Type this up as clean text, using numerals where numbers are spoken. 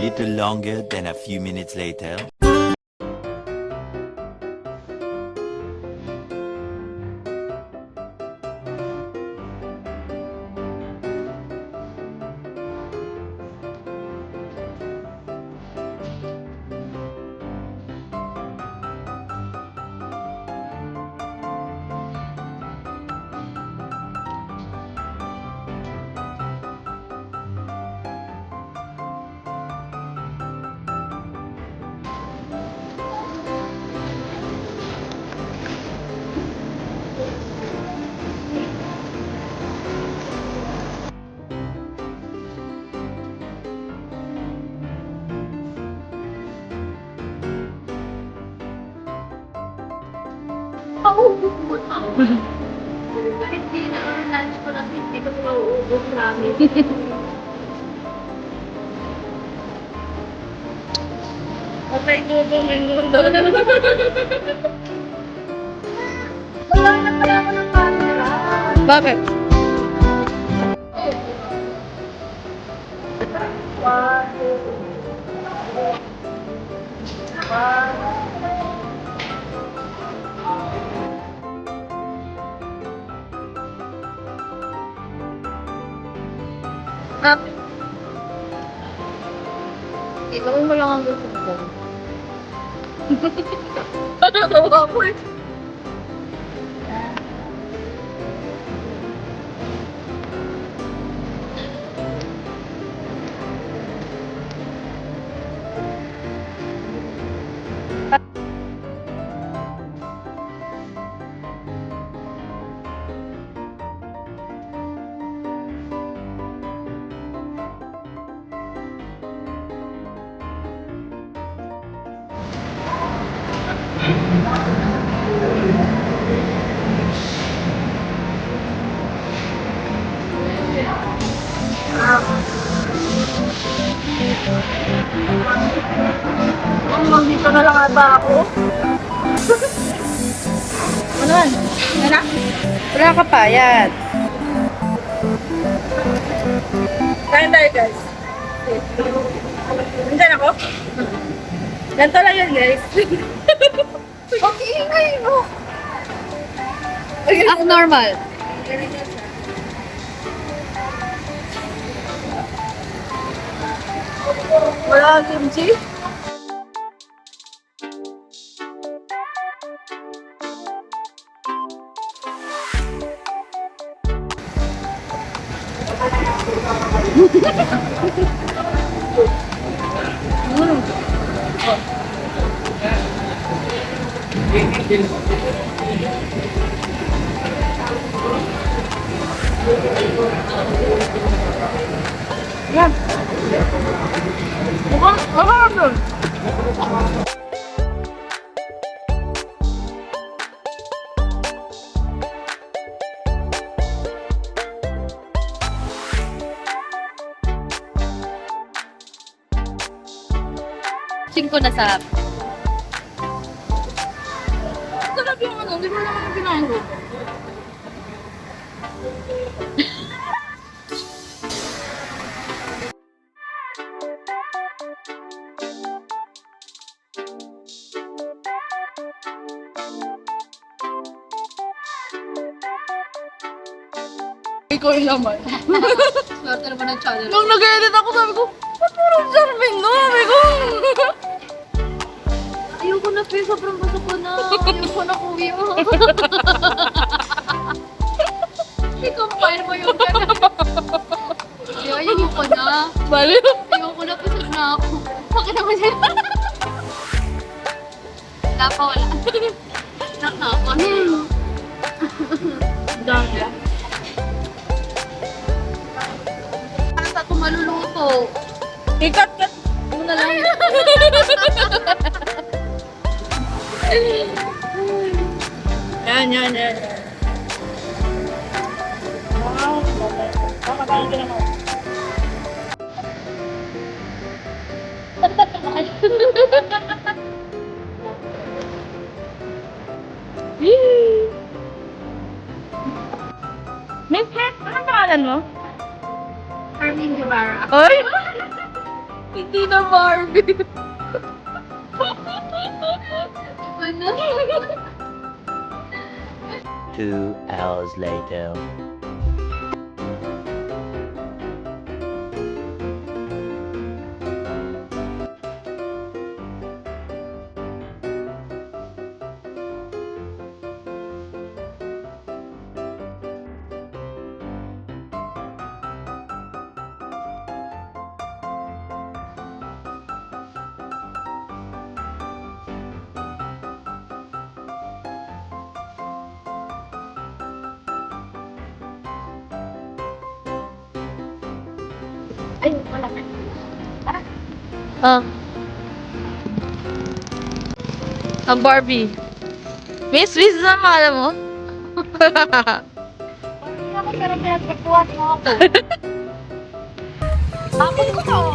little longer than a few minutes later. Pauubos ako. Kahit di na lunch ko lang, hindi ko mauubos namin. Patay ko itong minuto. Wala na pala ako ng camera. Bakit? Gawin mo lang ang gusto ko. Natatawa ko eh. Dito na lang ata ako. Ano man? Ano? Wala ka pa, yan. Kain tayo guys. Nandiyan ako? Ganito lang yun guys. Okay, ingay mo. Ako normal. Wala kimchi? Yan. Mukhang doon. Singko na sarap. Sarap yung ano, hindi ko naman kinain ko. Ikaw yung laman. Swerte naman ng channel. Nung nag-edit ako, sabi ko, ba't parang Charmin no? Sabi ko. Ayoko na, Phil. Sobrang gusto ko na. Ayoko na, kuya. I-combine mo yung gano'n. Ayoko na. Bali. Ayoko na, pusog na ako. Bakit naman siya? Wala pa, wala. Nakaka. Dami. Parang ako maluluto. Ikat-kat mo na lang. Yan. Wow, kakakain ka naman. Miss Kat, anong pangalan mo? Carmen Guevara. Oy! Hindi na Barbie. Ano? 2 hours later. Ay, wala ka. Ang Barbie. Miss na akala mo? Hindi ako pero pinagpagkuhan mo ako. Tapos ko to.